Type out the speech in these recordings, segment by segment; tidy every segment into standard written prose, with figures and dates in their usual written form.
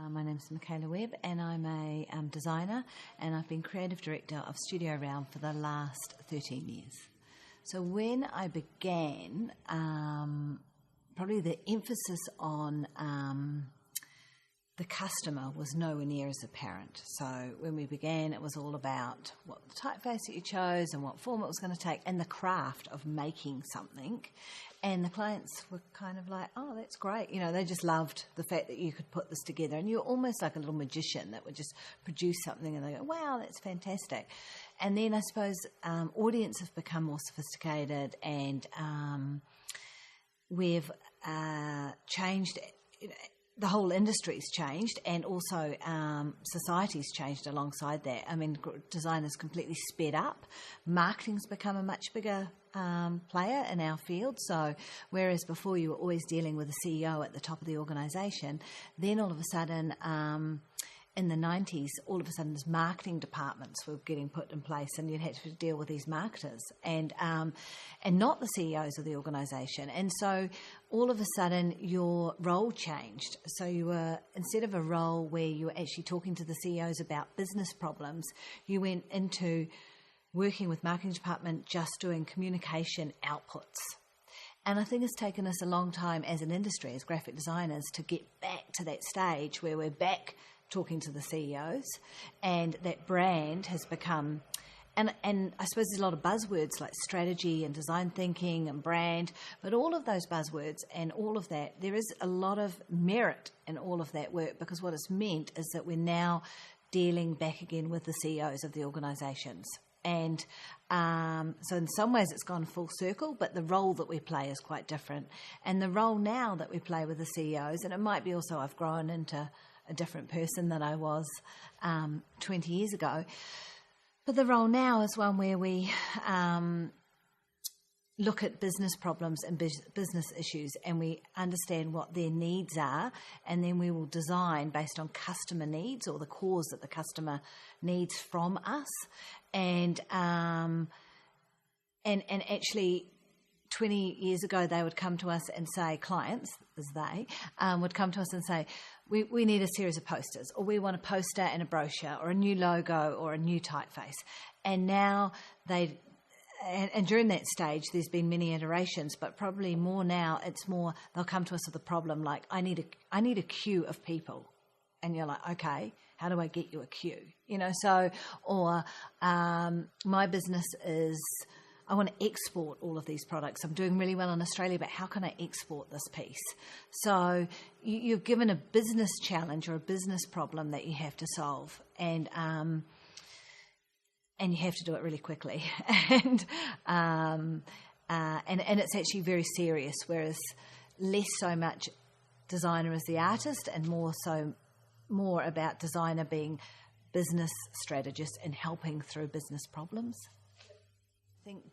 My name's Michaela Webb, and I'm a designer, and I've been creative director of Studio Realm for the last 13 years. So when I began, probably the emphasis on the customer was nowhere near as apparent. So when we began, it was all about what the typeface that you chose and what form it was going to take and the craft of making something. And the clients were kind of like, oh, that's great. You know, they just loved the fact that you could put this together. And you're almost like a little magician that would just produce something and they go, wow, that's fantastic. And then I suppose audience have become more sophisticated, and we've changed. The whole industry's changed, and also society's changed alongside that. I mean, design has completely sped up. Marketing's become a much bigger player in our field. So whereas before you were always dealing with the CEO at the top of the organisation, then all of a sudden in the 90s, all of a sudden these marketing departments were getting put in place, and you'd have to deal with these marketers and not the CEOs of the organisation. And so all of a sudden your role changed. So you were, instead of a role where you were actually talking to the CEOs about business problems, you went into working with marketing department just doing communication outputs. And I think it's taken us a long time as an industry, as graphic designers, to get back to that stage where we're back talking to the CEOs, and that brand has become, and I suppose there's a lot of buzzwords like strategy and design thinking and brand, but all of those buzzwords and all of that, there is a lot of merit in all of that work, because what it's meant is that we're now dealing back again with the CEOs of the organisations. And so in some ways it's gone full circle, but the role that we play is quite different. And the role now that we play with the CEOs, and it might be also I've grown into a different person than I was 20 years ago, but the role now is one where we look at business problems and business issues, and we understand what their needs are, and then we will design based on customer needs or the cause that the customer needs from us. And actually 20 years ago they would come to us and say, clients, as they, would come to us and say, we need a series of posters, or we want a poster and a brochure, or a new logo, or a new typeface. And now and during that stage, there's been many iterations, but probably more now, it's more, they'll come to us with a problem like, I need a queue of people. And you're like, okay, how do I get you a queue? You know, so, or my business is, I want to export all of these products. I'm doing really well in Australia, but how can I export this piece? So you're given a business challenge or a business problem that you have to solve, and you have to do it really quickly. And it's actually very serious, whereas less so much designer as the artist, and more about designer being business strategist and helping through business problems. I think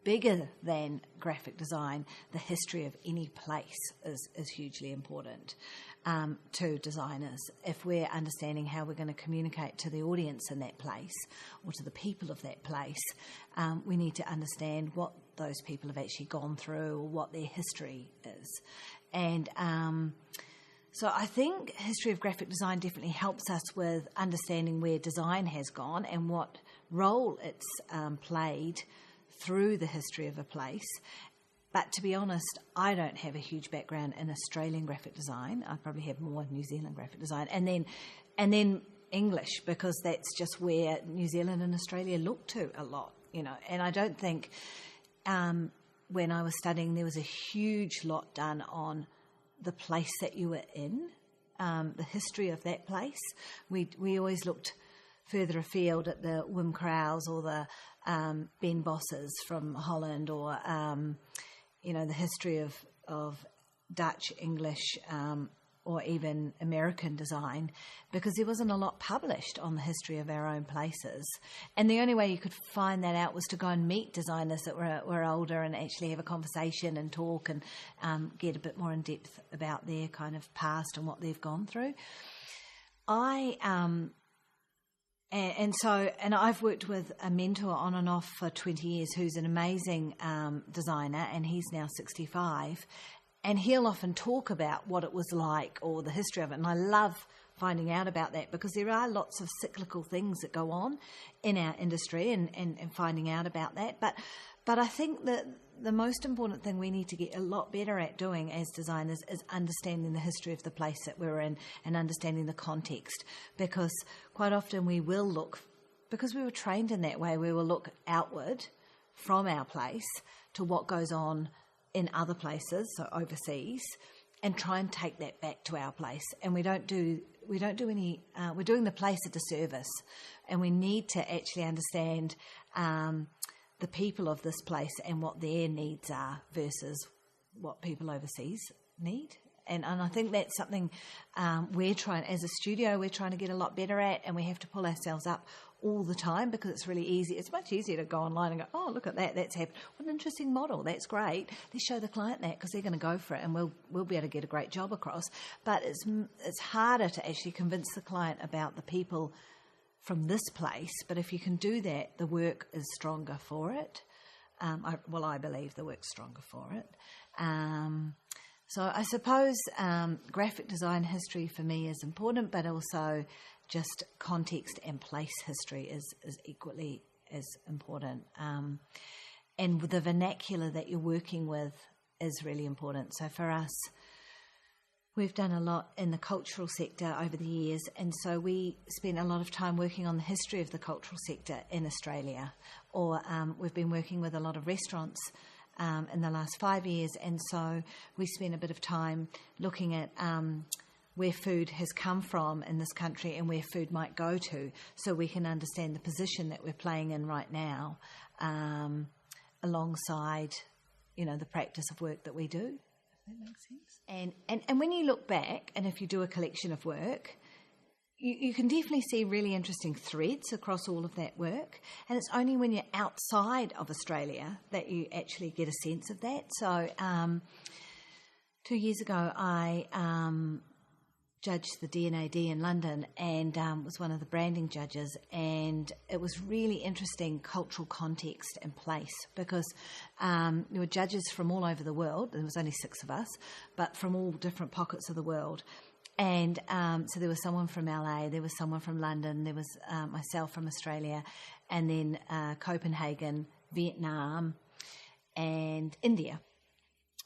bigger than graphic design, the history of any place is hugely important to designers. If we're understanding how we're going to communicate to the audience in that place or to the people of that place, we need to understand what those people have actually gone through or what their history is. And so I think history of graphic design definitely helps us with understanding where design has gone and what role it's played through the history of a place. But to be honest, I don't have a huge background in Australian graphic design. I probably have more New Zealand graphic design, and then English, because that's just where New Zealand and Australia look to a lot, you know. And I don't think when I was studying there was a huge lot done on the place that you were in, the history of that place. We always looked further afield at the Wim Kraus or the Ben Bosses from Holland, or the history of Dutch, English, or even American design, because there wasn't a lot published on the history of our own places. And the only way you could find that out was to go and meet designers that were older and actually have a conversation and talk and get a bit more in depth about their kind of past and what they've gone through. And I've worked with a mentor on and off for 20 years who's an amazing designer, and he's now 65. And he'll often talk about what it was like or the history of it. And I love finding out about that, because there are lots of cyclical things that go on in our industry and finding out about that. But I think that the most important thing we need to get a lot better at doing as designers is understanding the history of the place that we're in and understanding the context, because quite often we will look, because we were trained in that way, we will look outward from our place to what goes on in other places, so overseas, and try and take that back to our place. And we don't do any. We're doing the place a disservice, and we need to actually understand the people of this place and what their needs are versus what people overseas need. And I think that's something we're trying, as a studio, we're trying to get a lot better at, and we have to pull ourselves up all the time, because it's really easy. It's much easier to go online and go, oh, look at that, that's happened. What an interesting model, that's great. Let's show the client that, because they're going to go for it, and we'll be able to get a great job across. But it's harder to actually convince the client about the people from this place. But if you can do that, the work is stronger for it. I believe the work's stronger for it. So I suppose graphic design history for me is important, but also just context and place history is equally as important. And the vernacular that you're working with is really important. So for us, we've done a lot in the cultural sector over the years, and so we spend a lot of time working on the history of the cultural sector in Australia, or we've been working with a lot of restaurants in the last 5 years, and so we spend a bit of time looking at where food has come from in this country and where food might go to, so we can understand the position that we're playing in right now, alongside, the practice of work that we do. If that makes sense. And when you look back, and if you do a collection of work, you can definitely see really interesting threads across all of that work, and it's only when you're outside of Australia that you actually get a sense of that. So 2 years ago, I judged the D&AD in London and was one of the branding judges, and it was really interesting cultural context and place, because there were judges from all over the world. There was only 6 of us, but from all different pockets of the world. And so there was someone from LA, there was someone from London, there was myself from Australia, and then Copenhagen, Vietnam, and India.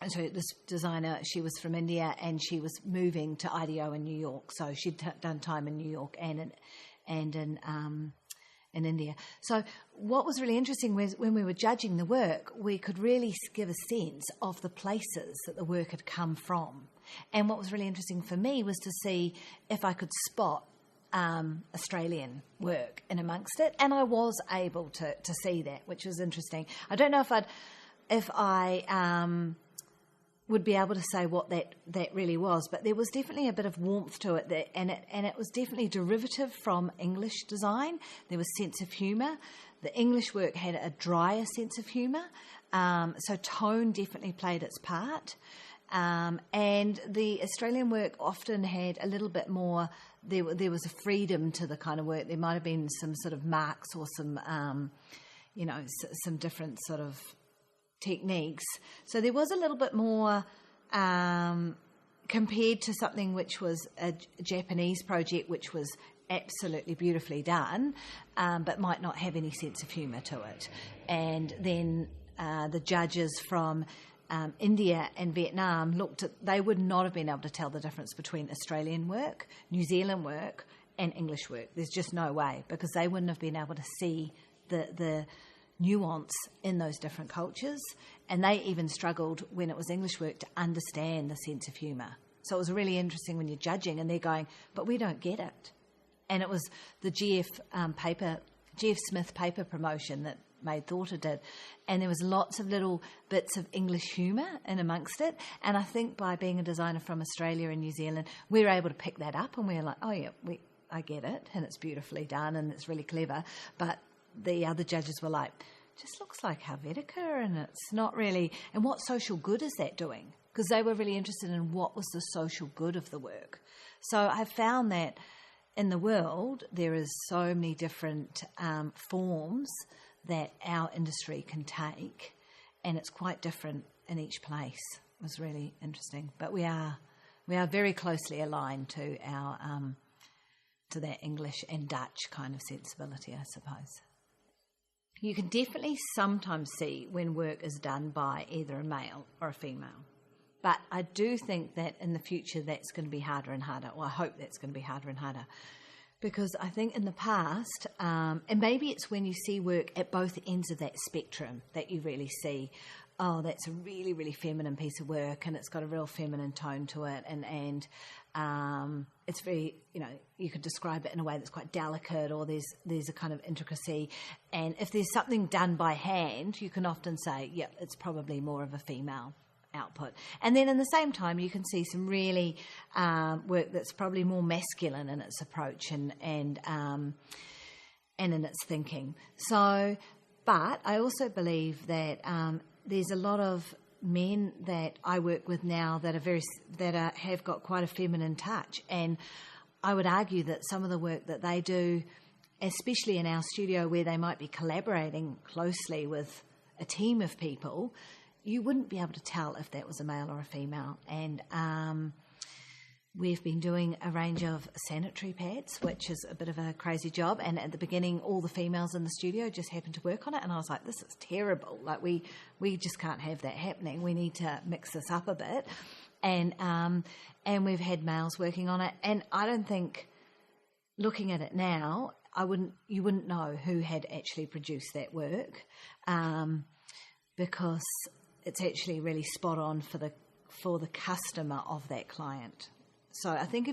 And so this designer, she was from India, and she was moving to IDEO in New York. So she'd done time in New York and in India. So what was really interesting was when we were judging the work, we could really give a sense of the places that the work had come from. And what was really interesting for me was to see if I could spot Australian work in amongst it, and I was able to see that, which was interesting. I don't know if I would be able to say what that really was, but there was definitely a bit of warmth to it, and it was definitely derivative from English design. There was sense of humour. The English work had a drier sense of humour, so tone definitely played its part. And the Australian work often had a little bit more, there was a freedom to the kind of work. There might have been some sort of marks or some, some different sort of techniques. So there was a little bit more compared to something which was a Japanese project, which was absolutely beautifully done, but might not have any sense of humour to it. And then the judges from India and Vietnam they would not have been able to tell the difference between Australian work, New Zealand work, and English work. There's just no way, because they wouldn't have been able to see the nuance in those different cultures, and they even struggled when it was English work to understand the sense of humour. So it was really interesting when you're judging and they're going, but we don't get it. And it was the GF Smith paper promotion that Made Thoughter did, and there was lots of little bits of English humour in amongst it, and I think by being a designer from Australia and New Zealand, we were able to pick that up, and we were like, oh yeah, I get it, and it's beautifully done and it's really clever. But the other judges were like, just looks like Helvetica, and it's not really, and what social good is that doing? Because they were really interested in what was the social good of the work. So I found that in the world there is so many different forms that our industry can take, and it's quite different in each place. It was really interesting. But we are very closely aligned to our to that English and Dutch kind of sensibility, I suppose. You can definitely sometimes see when work is done by either a male or a female. But I do think that in the future that's going to be harder and harder, or I hope that's going to be harder and harder. Because I think in the past, and maybe it's when you see work at both ends of that spectrum that you really see, oh, that's a really, really feminine piece of work and it's got a real feminine tone to it and it's very, you could describe it in a way that's quite delicate, or there's a kind of intricacy. And if there's something done by hand, you can often say, yeah, it's probably more of a female output. And then in the same time, you can see some really work that's probably more masculine in its approach and in its thinking. So, but I also believe that there's a lot of men that I work with now that have got quite a feminine touch, and I would argue that some of the work that they do, especially in our studio where they might be collaborating closely with a team of people, you wouldn't be able to tell if that was a male or a female. And we've been doing a range of sanitary pads, which is a bit of a crazy job. And at the beginning, all the females in the studio just happened to work on it. And I was like, this is terrible. Like, we just can't have that happening. We need to mix this up a bit. And we've had males working on it. And I don't think, looking at it now, you wouldn't know who had actually produced that work, because it's actually really spot on for the customer of that client. So I think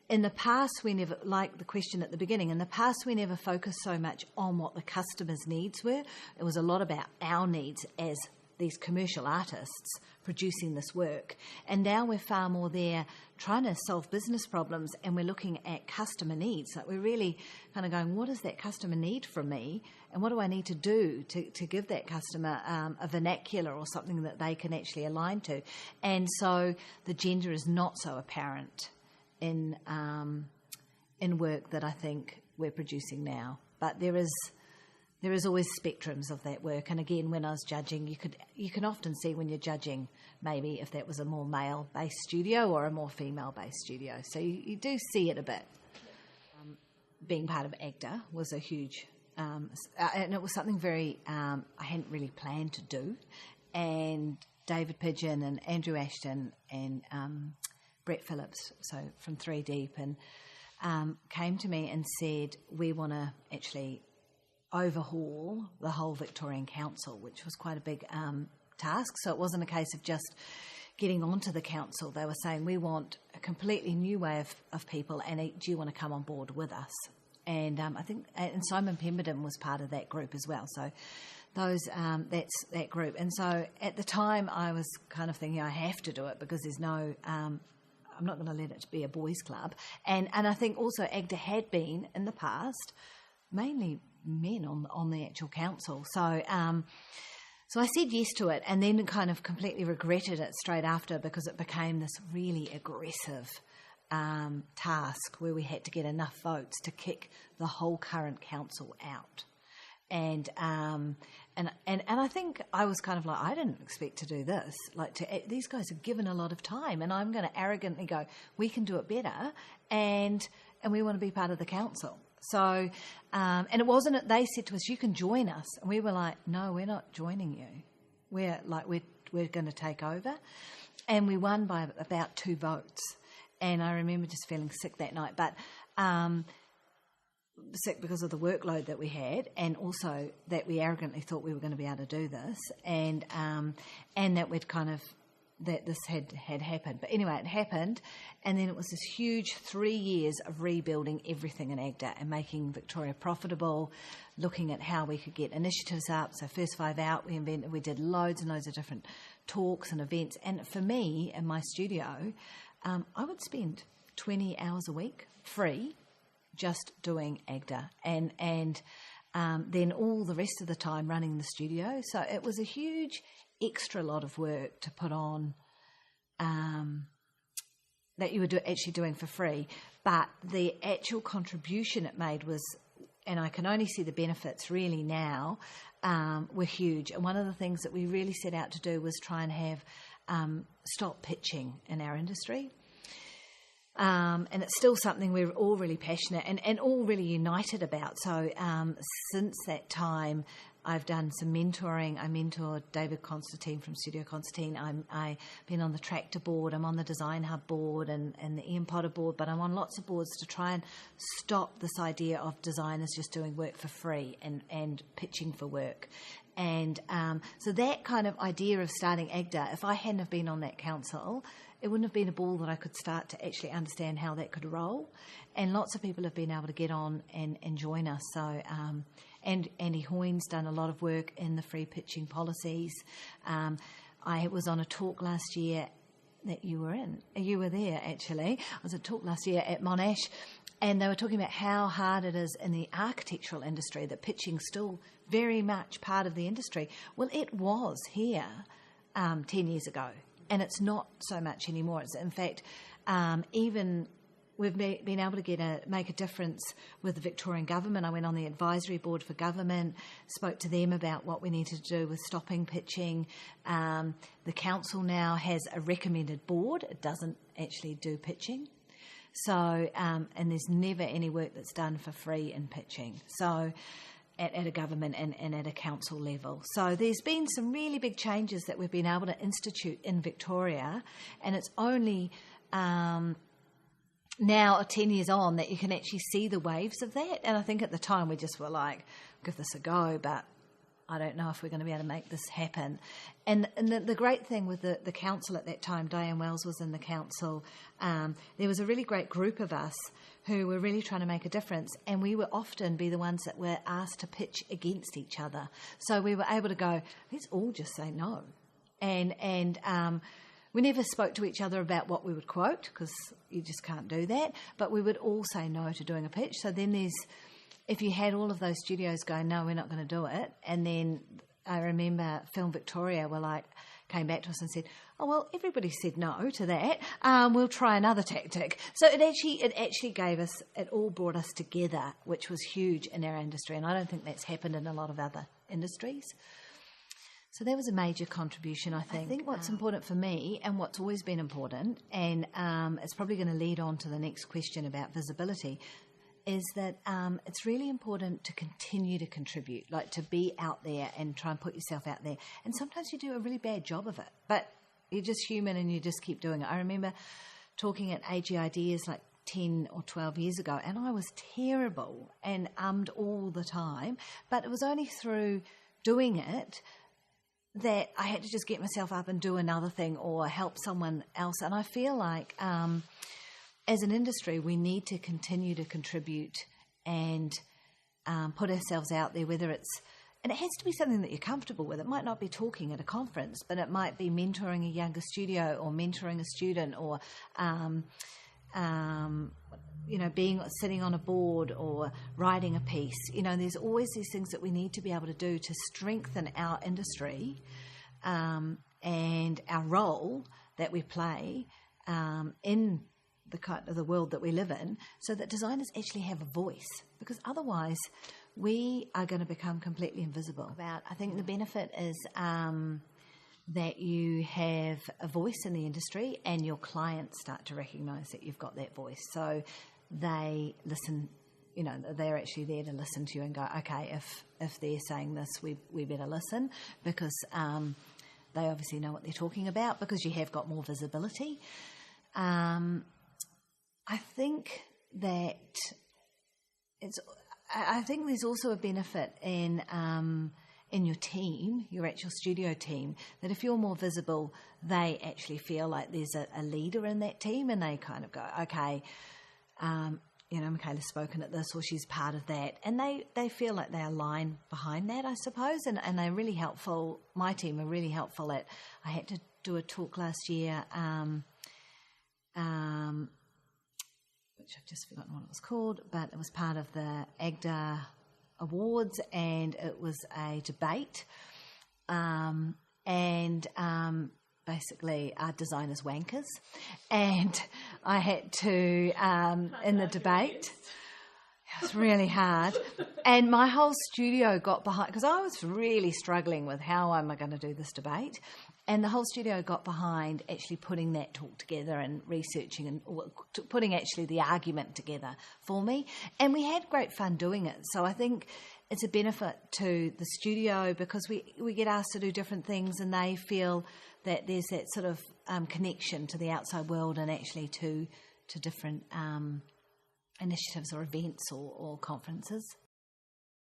in the past we never, like the question at the beginning, in the past we never focused so much on what the customer's needs were. It was a lot about our needs as these commercial artists producing this work. And now we're far more there trying to solve business problems, and we're looking at customer needs. Like, we're really kind of going, what does that customer need from me? And what do I need to do to give that customer a vernacular or something that they can actually align to? And so the gender is not so apparent in work that I think we're producing now. But there is always spectrums of that work. And again, when I was judging, you can often see when you're judging maybe if that was a more male-based studio or a more female-based studio. So you do see it a bit. Being part of AGDA was a huge... and it was something very I hadn't really planned to do. And David Pidgeon and Andrew Ashton and Brett Phillips, so from 3 Deep, and came to me and said, we want to actually overhaul the whole Victorian Council, which was quite a big task. So it wasn't a case of just getting onto the council. They were saying, we want a completely new way of people, and do you want to come on board with us? And I think and Simon Pemberton was part of that group as well. So that's that group. And so at the time I was kind of thinking I have to do it because there's no... I'm not going to let it be a boys' club. And I think also AGDA had been, in the past, mainly men on the actual council. So so I said yes to it, and then kind of completely regretted it straight after, because it became this really aggressive task where we had to get enough votes to kick the whole current council out. And I think I was kind of like, I didn't expect to do this. These guys are given a lot of time, and I'm going to arrogantly go, we can do it better, and we want to be part of the council. So, and it wasn't. They said to us, "You can join us," and we were like, "No, we're not joining you. We're going to take over," and we won by about 2 votes. And I remember just feeling sick that night, but sick because of the workload that we had, and also that we arrogantly thought we were going to be able to do this, and that we'd kind of that this had happened. But anyway, it happened, and then it was this huge 3 years of rebuilding everything in AGDA and making Victoria profitable, looking at how we could get initiatives up. So First 5 Out, we did loads and loads of different talks and events. And for me, in my studio, I would spend 20 hours a week free just doing AGDA, and then all the rest of the time running the studio. So it was a huge extra lot of work to put on that you were actually doing for free, but the actual contribution it made was, and I can only see the benefits really now, were huge. And one of the things that we really set out to do was try and have stop pitching in our industry. And it's still something we're all really passionate and all really united about. So since that time, I've done some mentoring. I mentored David Constantine from Studio Constantine. I've been on the Tractor board. I'm on the Design Hub board and the Ian Potter board, but I'm on lots of boards to try and stop this idea of designers just doing work for free and pitching for work. And so that kind of idea of starting AGDA, if I hadn't have been on that council, it wouldn't have been a ball that I could start to actually understand how that could roll. And lots of people have been able to get on and join us. So, and Andy Hoyne's done a lot of work in the free pitching policies. I was on a talk last year that you were in. You were there, actually. I was at a talk last year at Monash, and they were talking about how hard it is in the architectural industry, that pitching's still very much part of the industry. Well, it was here 10 years ago. And it's not so much anymore. It's, in fact, even we've been able to make a difference with the Victorian government. I went on the advisory board for government, spoke to them about what we needed to do with stopping pitching. The council now has a recommended board. It doesn't actually do pitching. So, and there's never any work that's done for free in pitching. So, at a government and at a council level. So there's been some really big changes that we've been able to institute in Victoria, and it's only now 10 years on that you can actually see the waves of that. And I think at the time we just were like, give this a go, but I don't know if we're going to be able to make this happen. And the great thing with the council at that time, Diane Wells was in the council, there was a really great group of us who were really trying to make a difference, and we would often be the ones that were asked to pitch against each other. So we were able to go, let's all just say no. And we never spoke to each other about what we would quote, because you just can't do that, but we would all say no to doing a pitch. So then if you had all of those studios going, no, we're not going to do it, and then I remember Film Victoria came back to us and said, oh, well, everybody said no to that. We'll try another tactic. So it actually it all brought us together, which was huge in our industry. And I don't think that's happened in a lot of other industries. So that was a major contribution, I think. I think what's important for me, and what's always been important, and it's probably going to lead on to the next question about visibility, is that it's really important to continue to contribute, like to be out there and try and put yourself out there. And sometimes you do a really bad job of it, but you're just human and you just keep doing it. I remember talking at AGDA like 10 or 12 years ago, and I was terrible and ummed all the time, but it was only through doing it that I had to just get myself up and do another thing or help someone else. And I feel like as an industry, we need to continue to contribute and put ourselves out there, whether it's, and it has to be something that you're comfortable with. It might not be talking at a conference, but it might be mentoring a younger studio or mentoring a student or, sitting on a board or writing a piece. There's always these things that we need to be able to do to strengthen our industry and our role that we play in the kind of the world that we live in, so that designers actually have a voice, because otherwise we are going to become completely invisible. I think the benefit is that you have a voice in the industry and your clients start to recognise that you've got that voice. So they listen, they're actually there to listen to you and go, okay, if they're saying this, we better listen, because they obviously know what they're talking about, because you have got more visibility. I think there's also a benefit in your team, your actual studio team, that if you're more visible, they actually feel like there's a leader in that team, and they kind of go, okay, Michaela's spoken at this, or she's part of that, and they feel like they align behind that, I suppose, and they're really helpful. My team are really helpful I had to do a talk last year, which I've just forgotten what it was called, but it was part of the AGDA Awards, and it was a debate, basically are designers wankers, and I had to, in the debate, it was really hard, and my whole studio got behind, because I was really struggling with how am I going to do this debate, And the whole studio got behind actually putting that talk together and researching and putting actually the argument together for me. And we had great fun doing it. So I think it's a benefit to the studio because we get asked to do different things and they feel that there's that sort of connection to the outside world and actually to different initiatives or events or conferences.